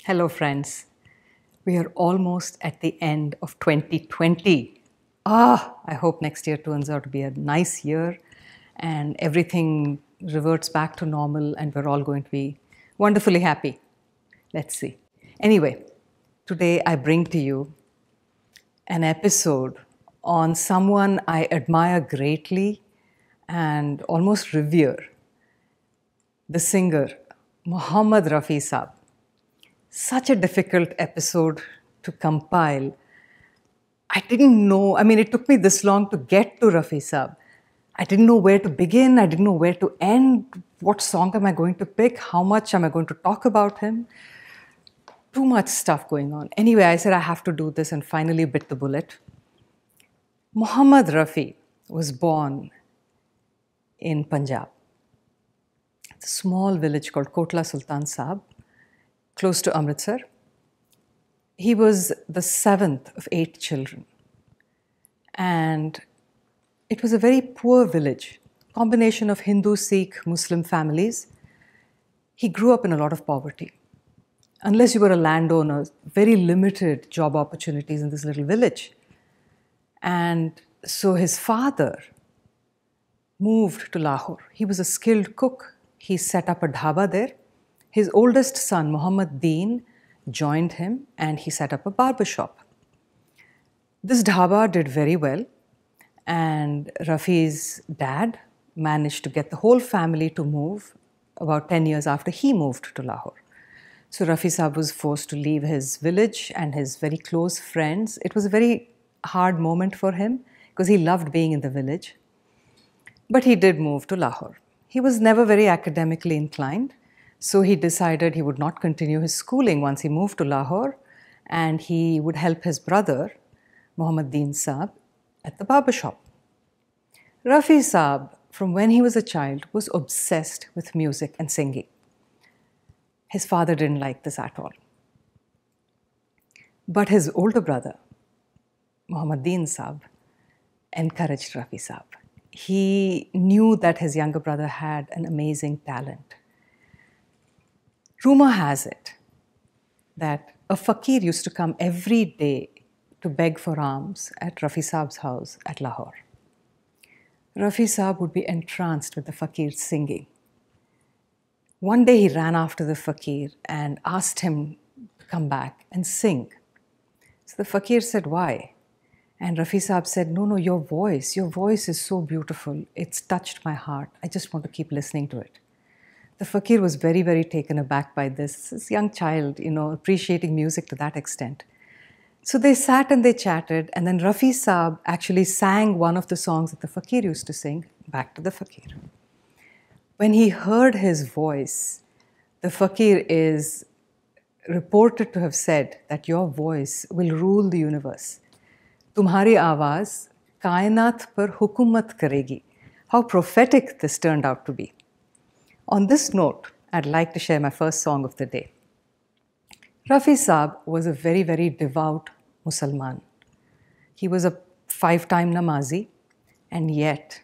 Hello, friends. We are almost at the end of 2020. I hope next year turns out to be a nice year and everything reverts back to normal and we're all going to be wonderfully happy. Let's see. Anyway, today I bring to you an episode on someone I admire greatly and almost revere, the singer Mohammed Rafi Saab. Such a difficult episode to compile. I didn't know, it took me this long to get to Rafi Saab. I didn't know where to begin, I didn't know where to end, what song am I going to pick, how much am I going to talk about him. Too much stuff going on. Anyway, I said I have to do this and finally bit the bullet. Mohammed Rafi was born in Punjab. It's a small village called Kotla Sultan Saab, close to Amritsar. He was the seventh of 8 children. And it was a very poor village, combination of Hindu, Sikh, Muslim families. He grew up in a lot of poverty. Unless you were a landowner, very limited job opportunities in this little village. And so his father moved to Lahore. He was a skilled cook. He set up a dhaba there. His oldest son, Muhammad Deen, joined him and he set up a barber shop. This dhaba did very well, and Rafi's dad managed to get the whole family to move about 10 years after he moved to Lahore. So Rafi Saab was forced to leave his village and his very close friends. It was a very hard moment for him because he loved being in the village. But he did move to Lahore. He was never very academically inclined. So he decided he would not continue his schooling once he moved to Lahore, and he would help his brother, Muhammad Deen Saab, at the barber shop. Rafi Saab, from when he was a child, was obsessed with music and singing. His father didn't like this at all. But his older brother, Muhammad Deen Saab, encouraged Rafi Saab. He knew that his younger brother had an amazing talent. Rumor has it that a fakir used to come every day to beg for alms at Rafi Saab's house at Lahore. Rafi Saab would be entranced with the fakir singing. One day he ran after the fakir and asked him to come back and sing. So the fakir said, "Why?" And Rafi Saab said, No, your voice is so beautiful. It's touched my heart. I just want to keep listening to it. The fakir was very, very taken aback by this young child, appreciating music to that extent. So they sat and they chatted, and then Rafi Saab actually sang one of the songs that the fakir used to sing back to the fakir. When he heard his voice, the fakir is reported to have said that your voice will rule the universe. Tumhari awaaz kainat par hukumat karegi. How prophetic this turned out to be. On this note, I'd like to share my first song of the day. Rafi Saab was a very, very devout Mussalman. He was a 5-time namazi, and yet,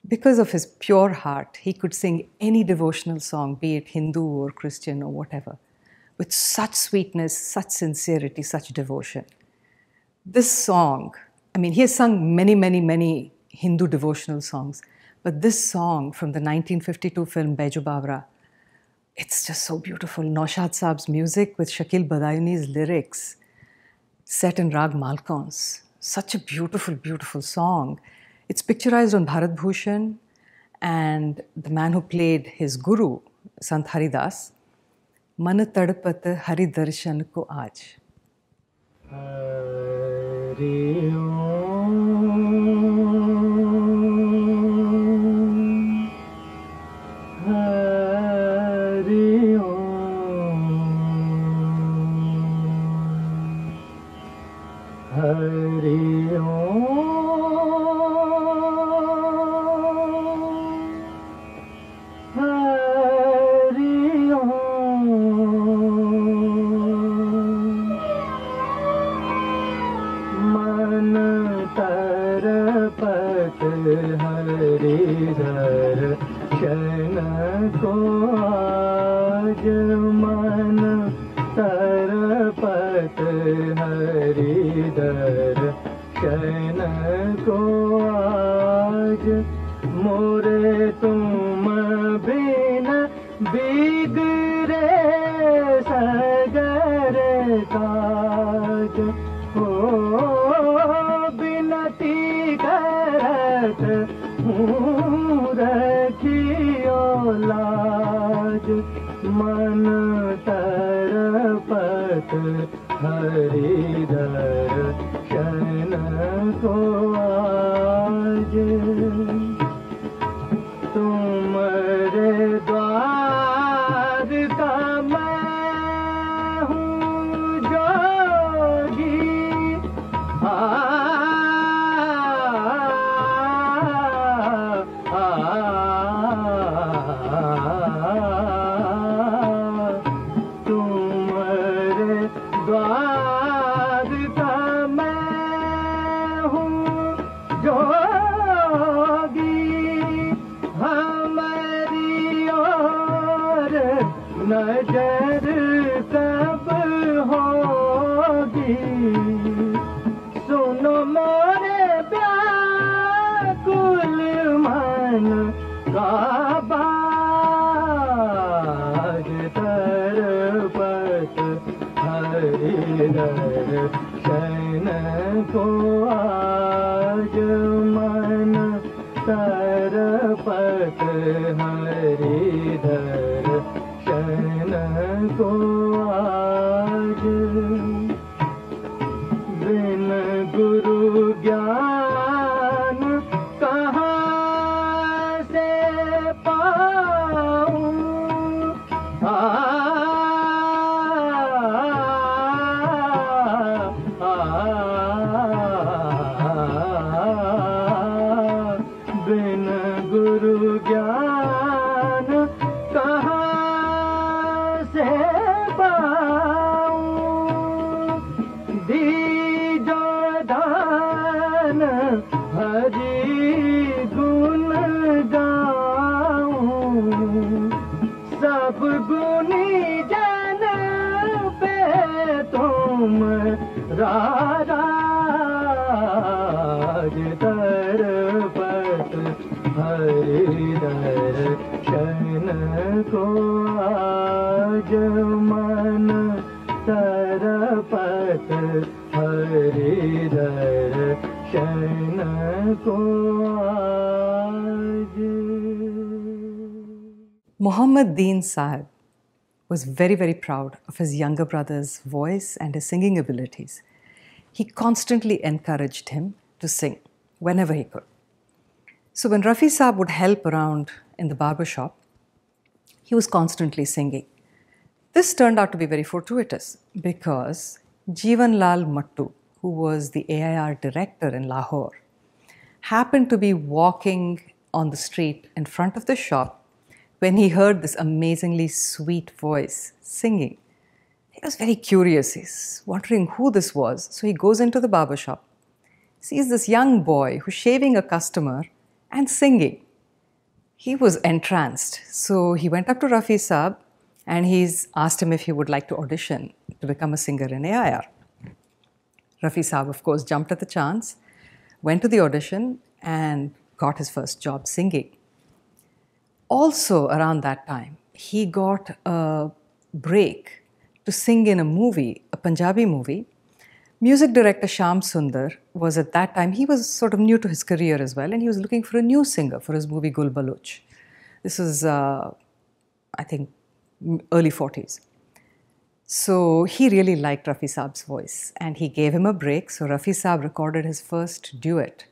because of his pure heart, he could sing any devotional song, be it Hindu or Christian or whatever, with such sweetness, such sincerity, such devotion. This song, he has sung many, many, many Hindu devotional songs, but this song from the 1952 film Baijo Bawra, it's just so beautiful. Naushad Saab's music with Shakil Badayuni's lyrics set in Rag Malkauns. Such a beautiful, beautiful song. It's picturized on Bharat Bhushan, and the man who played his guru, Sant Haridas, Man tadpat Hari Darshan ko aaj. Hari दर्शन को आज मोरे तुम बिना बिगड़े सगर काज हो बिनती करत हूँ रखियो लाज मन तरपत हरि दर्शन को आज तुमरे द्वार का मैं हूँ जोगी तुमरे द्वार का मैं हूँ जोगी हमारी ओर नजर कब होगी सुनो मोरे व्याकुल मन का बाज तरपत हरि दर्शन को आज मन तरपत हरि दर्शन को आज बिन गुरु ज्ञान कहाँ से पाऊं बिन गुरु ज्ञान कहाँ से पाऊं दीजो दान हरि गुण गाऊं सब गुनी जन पे तुम राज तरपत हरि दर्शन को आज मन तरपत हरि दर्शन को आज Mohammed Sahib was very, very proud of his younger brother's voice and his singing abilities. He constantly encouraged him to sing whenever he could. So when Rafi Saab would help around in the barber shop, he was constantly singing. This turned out to be very fortuitous because Jeevan Lal Mattu, who was the AIR director in Lahore, happened to be walking on the street in front of the shop when he heard this amazingly sweet voice singing. He was very curious. He's wondering who this was. So he goes into the barber shop, sees this young boy who's shaving a customer and singing. He was entranced. So he went up to Rafi Saab and he's asked him if he would like to audition to become a singer in AIR. Rafi Saab, of course, jumped at the chance, went to the audition and got his first job singing. Also around that time, he got a break to sing in a movie, a Punjabi movie. Music director Shyam Sundar was at that time, he was sort of new to his career as well, and he was looking for a new singer for his movie Gul Baluch. This was, I think, early 40s. So he really liked Rafi Saab's voice and he gave him a break. So Rafi Saab recorded his first duet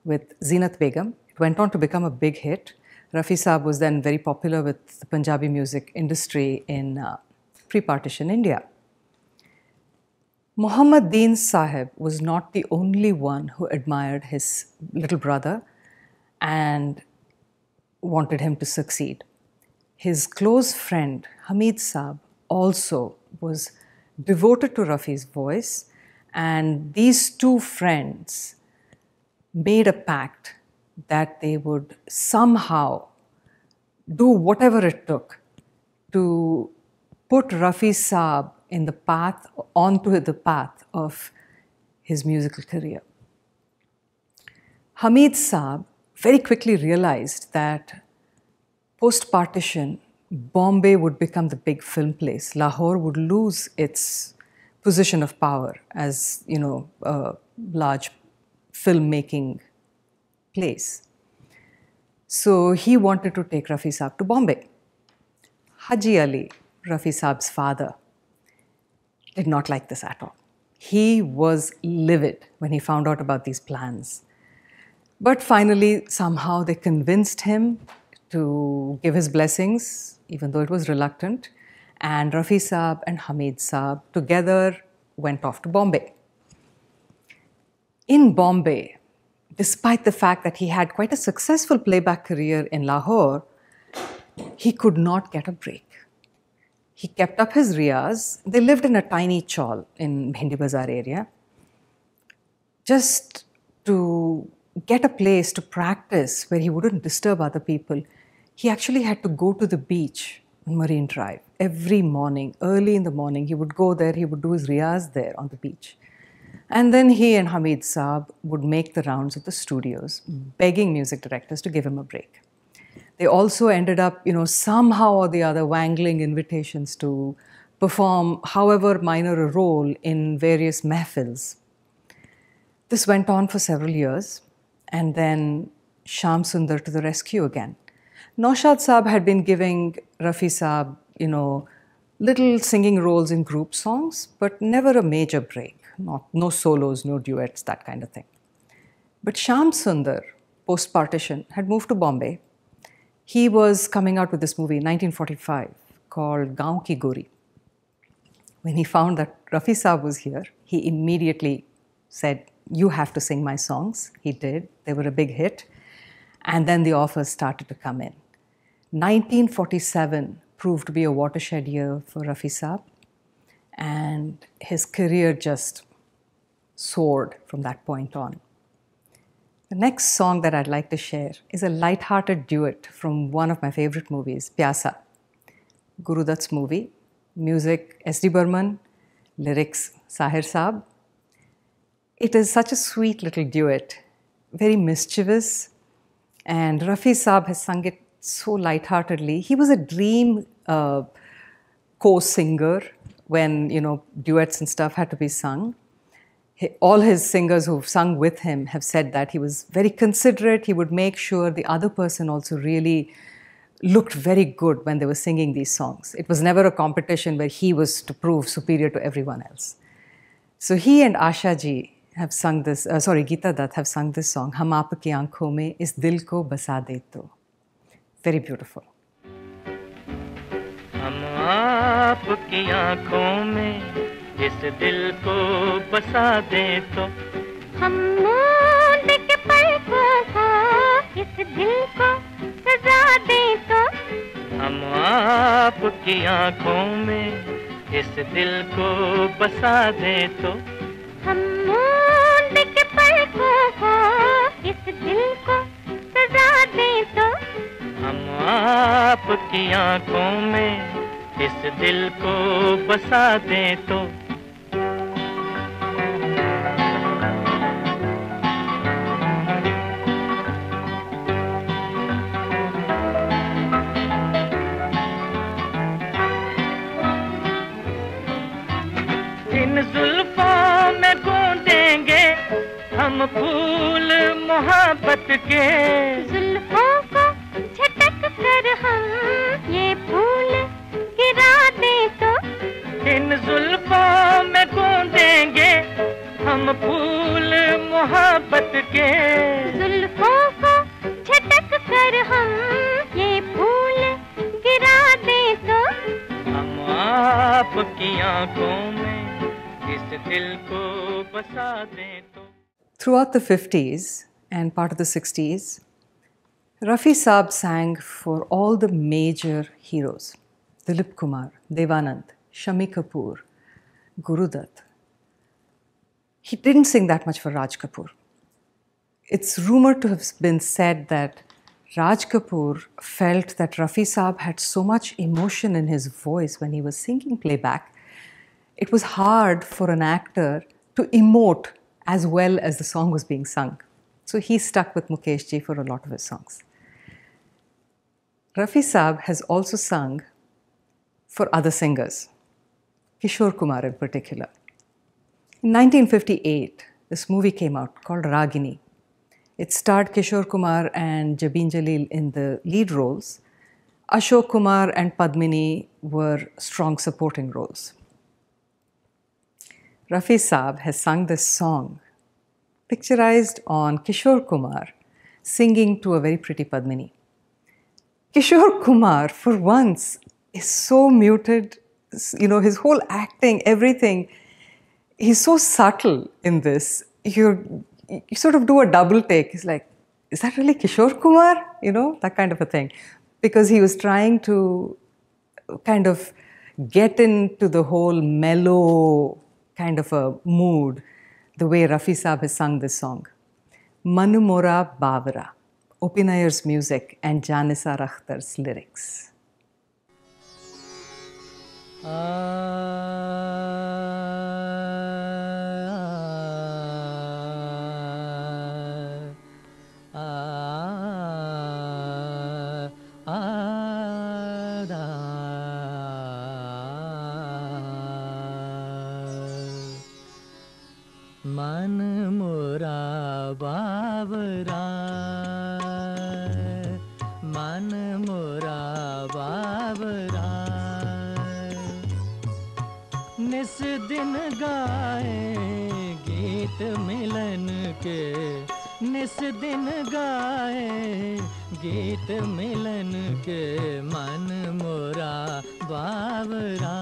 with Zeenat Begum. It went on to become a big hit. Rafi Saab was then very popular with the Punjabi music industry in pre-partition India. Mohammed Sahib was not the only one who admired his little brother and wanted him to succeed. His close friend Hamid Saab also was devoted to Rafi's voice, and these two friends made a pact that they would somehow do whatever it took to put Rafi Saab in the path, onto the path of his musical career. Hamid Saab very quickly realized that post-partition, Bombay would become the big film place. Lahore would lose its position of power as, a large filmmaking place. So he wanted to take Rafi Saab to Bombay. Haji Ali, Rafi Saab's father, did not like this at all. He was livid when he found out about these plans. But finally, somehow they convinced him to give his blessings, even though it was reluctant. And Rafi Saab and Hamid Saab together went off to Bombay. In Bombay, despite the fact that he had quite a successful playback career in Lahore, he could not get a break. He kept up his riyaz. They lived in a tiny chawl in Bhindi Bazaar area. Just to get a place to practice where he wouldn't disturb other people, he actually had to go to the beach on Marine Drive every morning. Early in the morning, he would go there, he would do his riyaz there on the beach. And then he and Hamid Saab would make the rounds of the studios, begging music directors to give him a break. They also ended up, somehow or the other, wangling invitations to perform, however minor a role, in various mehfils. This went on for several years, and then Shyam Sundar to the rescue again. Naushad Saab had been giving Rafi Saab, little singing roles in group songs, but never a major break. No solos, no duets, that kind of thing. But Shyam Sundar, post-partition, had moved to Bombay. He was coming out with this movie in 1945 called Gaon Ki Gori. When he found that Rafi Saab was here, he immediately said, "You have to sing my songs." He did. They were a big hit. And then the offers started to come in. 1947 proved to be a watershed year for Rafi Saab, and his career just soared from that point on. The next song that I'd like to share is a light-hearted duet from one of my favorite movies, Pyasa. Guru Dutt's movie, music S.D. Burman, lyrics Sahir Saab. It is such a sweet little duet, very mischievous, and Rafi Saab has sung it so lightheartedly. He was a dream co-singer when, duets and stuff had to be sung. All his singers who've sung with him have said that he was very considerate. He would make sure the other person also really looked very good when they were singing these songs. It was never a competition where he was to prove superior to everyone else. So he and Asha ji have sung this, Geeta Dutt have sung this song, Hum Aapki Aankhon Mein Is Dil Ko Basa De To. Very beautiful. हम आपकी आँखों में इस दिल को बसा दें तो हम मूंद के पलकों को इस दिल को सजा दें तो हम आपकी आँखों में इस दिल को बसा दें तो हम मूंद के पलकों को इस दिल को सजा दें तो हम आपकी आँखों में इस दिल को बसा दें तो इन जुल्फों में गूंदेंगे हम फूल मोहब्बत के जुल्फों को झटक कर हम ये फूल गिरा दें तो इन जुल्फों में गूंदेंगे हम फूल मोहब्बत के जुल्फों को झटक कर हम ये फूल गिरा दें तो हम आपकी आँखों में इस दिल को बसा दें तो. Throughout the 50s and part of the 60s, Rafi Saab sang for all the major heroes. Dilip Kumar, Devanand, Shami Kapoor, Guru Dutt. He didn't sing that much for Raj Kapoor. It's rumored to have been said that Raj Kapoor felt that Rafi Saab had so much emotion in his voice when he was singing playback, it was hard for an actor to emote as well as the song was being sung. So he stuck with Mukesh ji for a lot of his songs. Rafi Saab has also sung for other singers, Kishore Kumar in particular. In 1958, this movie came out called Ragini. It starred Kishore Kumar and Jabin Jalil in the lead roles. Ashok Kumar and Padmini were strong supporting roles. Rafi Saab has sung this song, picturized on Kishore Kumar singing to a very pretty Padmini. Kishore Kumar, for once, is so muted, his whole acting, everything, he's so subtle in this. You sort of do a double take. He's like, is that really Kishore Kumar? That kind of a thing. Because he was trying to kind of get into the whole mellow kind of a mood, the way Rafi Saab has sung this song. Manu Mora Bavara, Opinayer's music and Janisar Akhtar's lyrics. मन मोरा बावरा मन मोरा बावरा निस दिन गाए गीत मिलन के निस दिन गाए गीत मिलन के मन मोरा बावरा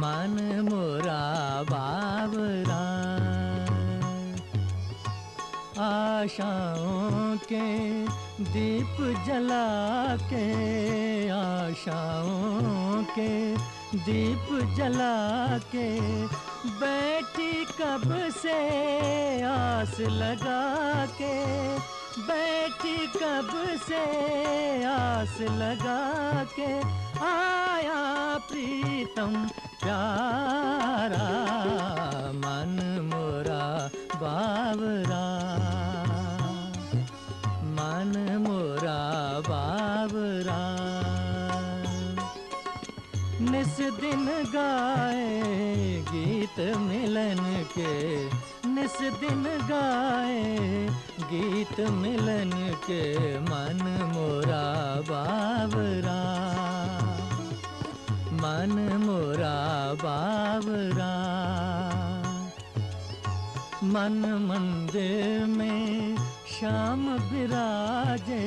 मन मोरा बावरा आशाओं के दीप जला के आशाओं के दीप जला के बैठी कब से आस लगा के बैठी कब से आस लगा के आया प्रीतम प्यारा मन मोरा बावरा मन मोरा बावरा निस दिन गाए गीत मिलन के निस दिन गाए गीत मिलन के मन मोरा बावरा मन मोरा बावरा मन मंदिर में श्याम विराजे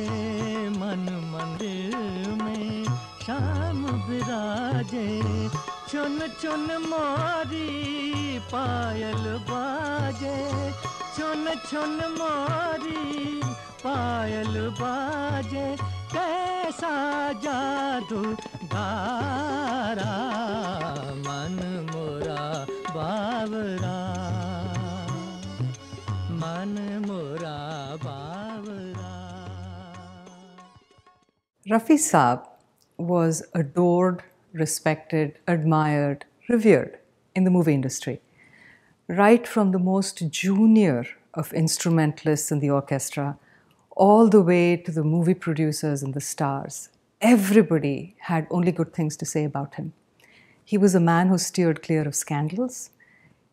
मन मंदिर में श्याम विराजे चुन चुन मोरी पायल बाजे चुन चुन मोरी पायल बाजे कैसा जादू धारा मन मोरा बावरा मन मोरा बावरा. Rafi Saab was adored, respected, admired, revered in the movie industry. Right from the most junior of instrumentalists in the orchestra, all the way to the movie producers and the stars, everybody had only good things to say about him. He was a man who steered clear of scandals.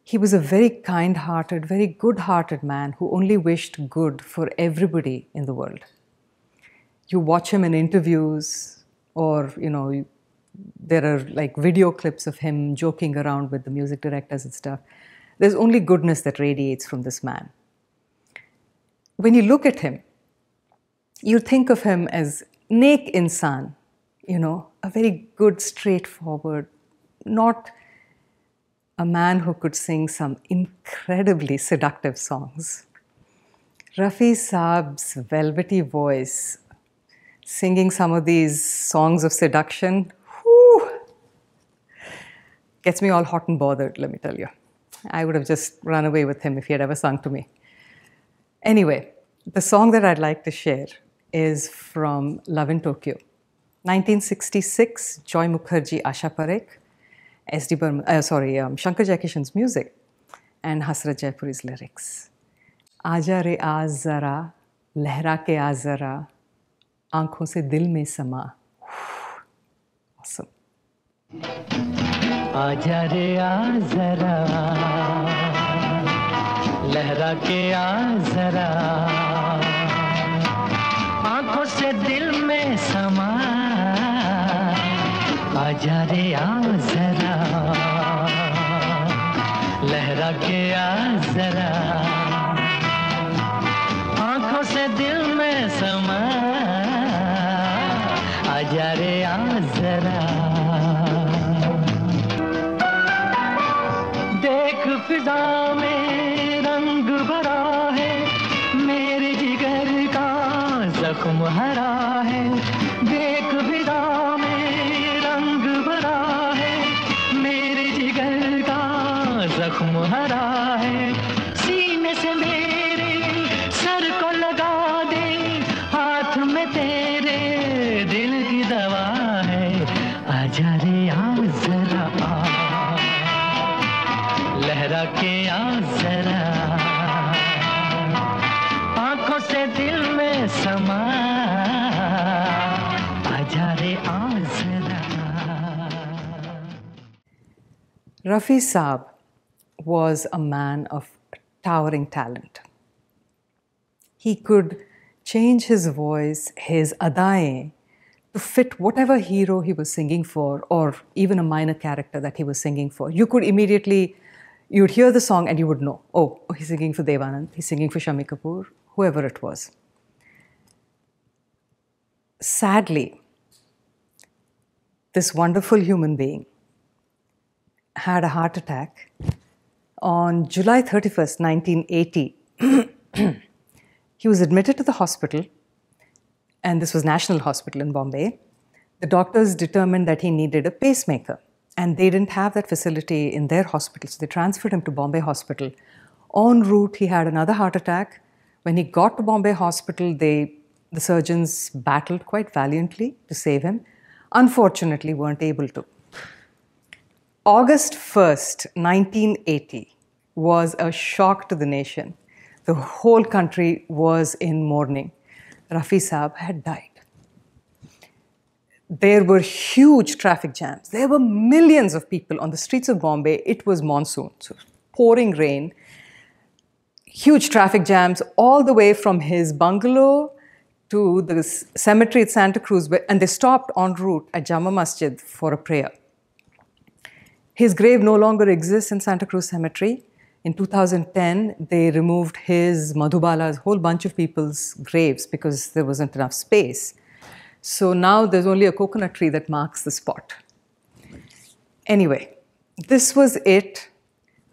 He was a very kind-hearted, very good-hearted man who only wished good for everybody in the world. You watch him in interviews, or, there are like video clips of him joking around with the music directors and stuff. There's only goodness that radiates from this man. When you look at him, you think of him as Nek Insan, a very good, straightforward, not a man who could sing some incredibly seductive songs. Rafi Saab's velvety voice, singing some of these songs of seduction, gets me all hot and bothered, let me tell you. I would have just run away with him if he had ever sung to me. Anyway, the song that I'd like to share is from Love in Tokyo. 1966, Joy Mukherjee, Asha Parekh, Shankar Jaikishan's music. and Hasrat Jaipuri's lyrics. Aaja re aaz zara, lehra ke aaz zara, aankhon se dil mein sama. Awesome. आजा रे आ जरा लहरा के आ जरा आंखों से दिल में समा आजा रे आ जरा लहरा के आ जरा आंखों से दिल में समा आजा रे आ जरा देख फिजा में रंग भरा है मेरे जिगर का जख्म हरा है देख फिजा में रंग भरा है मेरे जिगर का जख्म हरा है सीने से मेरे सर को लगा दे हाथ में तेरे दिल की दवा है आजा रे आ जरा लहरा के आ जरा आंखों से दिल में समा आजा रे आ जरा Rafi Saab was a man of towering talent. He could change his voice, his adaएं, to fit whatever hero he was singing for, or even a minor character that he was singing for. You could immediately, you'd hear the song and you would know, oh, he's singing for Devanand, he's singing for Shami Kapoor, whoever it was. Sadly, this wonderful human being had a heart attack on July 31st, 1980. He was admitted to the hospital, and this was National Hospital in Bombay. The doctors determined that he needed a pacemaker, and they didn't have that facility in their hospital, so they transferred him to Bombay Hospital. En route, he had another heart attack. When he got to Bombay Hospital, the surgeons battled quite valiantly to save him. Unfortunately, weren't able to. August 1st, 1980 was a shock to the nation. The whole country was in mourning. Rafi Saab had died. There were huge traffic jams. There were millions of people on the streets of Bombay. It was monsoon, so pouring rain. Huge traffic jams all the way from his bungalow to the cemetery at Santa Cruz, and they stopped en route at Jama Masjid for a prayer. His grave no longer exists in Santa Cruz Cemetery. In 2010, they removed his, Madhubala's, whole bunch of people's graves because there wasn't enough space. So now there's only a coconut tree that marks the spot. Anyway, this was it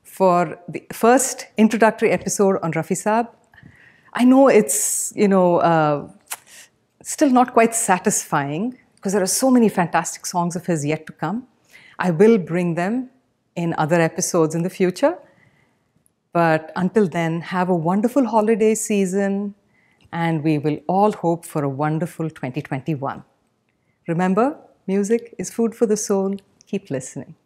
for the first introductory episode on Rafi Saab. I know it's, still not quite satisfying because there are so many fantastic songs of his yet to come. I will bring them in other episodes in the future. But until then, have a wonderful holiday season, and we will all hope for a wonderful 2021. Remember, music is food for the soul. Keep listening.